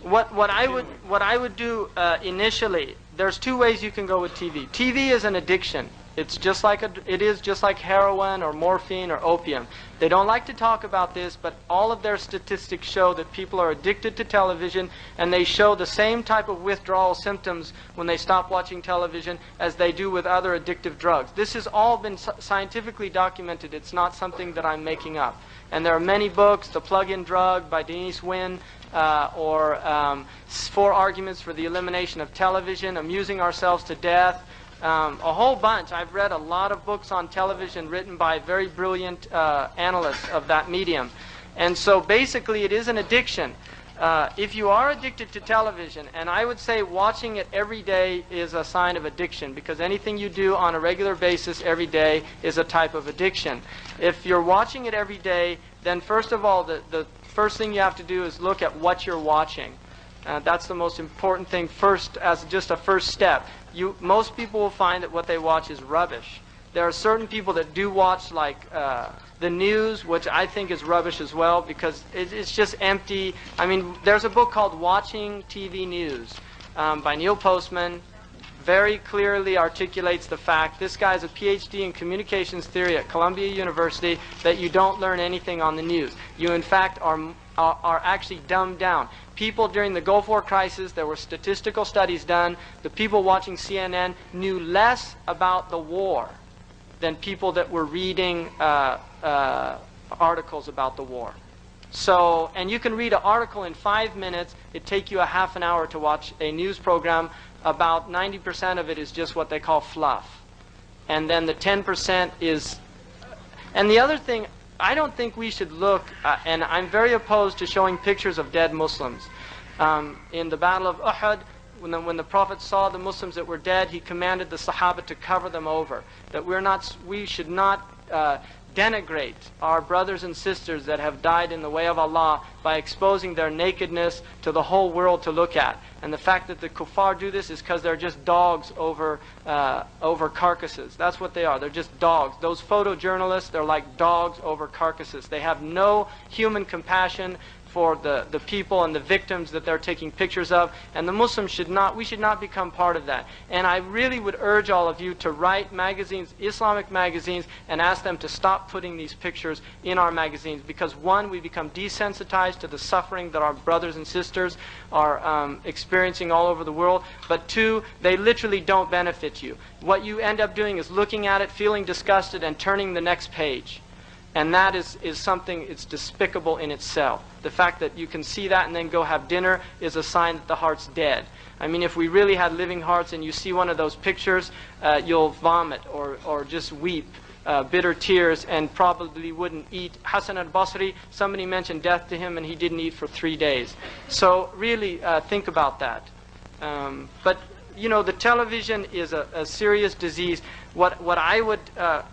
What I would do initially, there's two ways you can go with TV. TV is an addiction. It's just like it is just like heroin or morphine or opium. They don't like to talk about this, but all of their statistics show that people are addicted to television, and they show the same type of withdrawal symptoms when they stop watching television as they do with other addictive drugs. This has all been scientifically documented. It's not something that I'm making up. And there are many books, The Plug-in Drug by Denise Wynn, or 4 Arguments for the Elimination of Television, Amusing Ourselves to Death, a whole bunch. I've read a lot of books on television written by very brilliant analysts of that medium. And so basically it is an addiction. If you are addicted to television, and I would say watching it every day is a sign of addiction, because anything you do on a regular basis every day is a type of addiction. If you're watching it every day, then first of all, the first thing you have to do is look at what you're watching. That's the most important thing first, as just a first step. Most people will find that what they watch is rubbish. There are certain people that do watch like the news, which I think is rubbish as well, because it's just empty. I mean, there's a book called Watching TV News by Neil Postman. Very clearly articulates the fact, this guy's a PhD in communications theory at Columbia University, that you don't learn anything on the news. You in fact are actually dumbed down. People during the Gulf War crisis, there were statistical studies done. The people watching CNN knew less about the war than people that were reading articles about the war. So, and you can read an article in 5 minutes. It'd take you a half an hour to watch a news program. About 90% of it is just what they call fluff. And then the 10% is... And the other thing, I don't think we should look, and I'm very opposed to showing pictures of dead Muslims. In the Battle of Uhud, when the Prophet saw the Muslims that were dead, he commanded the Sahaba to cover them over. That we should not denigrate our brothers and sisters that have died in the way of Allah by exposing their nakedness to the whole world to look at. And the fact that the kuffar do this is because they're just dogs over carcasses. That's what they are. They're just dogs. Those photojournalists, they're like dogs over carcasses. They have no human compassion for the people and the victims that they're taking pictures of. And the Muslims we should not become part of that. And I really would urge all of you to write magazines, Islamic magazines, and ask them to stop putting these pictures in our magazines. Because one, we become desensitized to the suffering that our brothers and sisters are experiencing all over the world. But two, they literally don't benefit you. What you end up doing is looking at it, feeling disgusted, and turning the next page. And that is something, it's despicable in itself. The fact that you can see that and then go have dinner is a sign that the heart's dead. I mean, if we really had living hearts and you see one of those pictures, you'll vomit or just weep bitter tears and probably wouldn't eat. Hassan al-Basri, somebody mentioned death to him and he didn't eat for 3 days. So really think about that. But you know, the television is a serious disease. What I would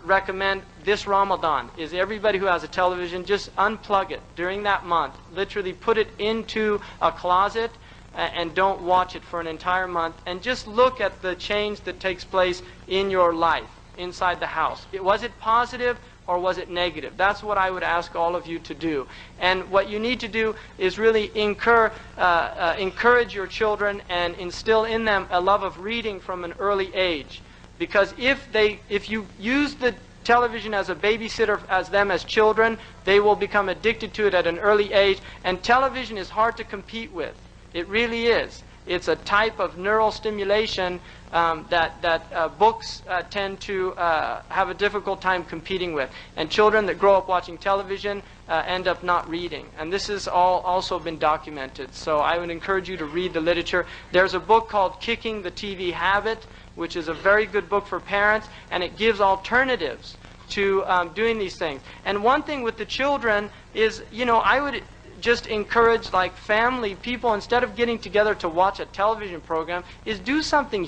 recommend this Ramadan is everybody who has a television, just unplug it during that month. Literally put it into a closet and don't watch it for an entire month. And just look at the change that takes place in your life, inside the house. Was it positive or was it negative? That's what I would ask all of you to do. And what you need to do is really encourage your children and instill in them a love of reading from an early age. Because if you use the television as a babysitter as children, they will become addicted to it at an early age. And television is hard to compete with. It really is. It's a type of neural stimulation that books tend to have a difficult time competing with. And children that grow up watching television end up not reading. And this has also been documented. So I would encourage you to read the literature. There's a book called Kicking the TV Habit, which is a very good book for parents, and it gives alternatives to doing these things. And one thing with the children is, you know, I would just encourage like family people, instead of getting together to watch a television program, is do something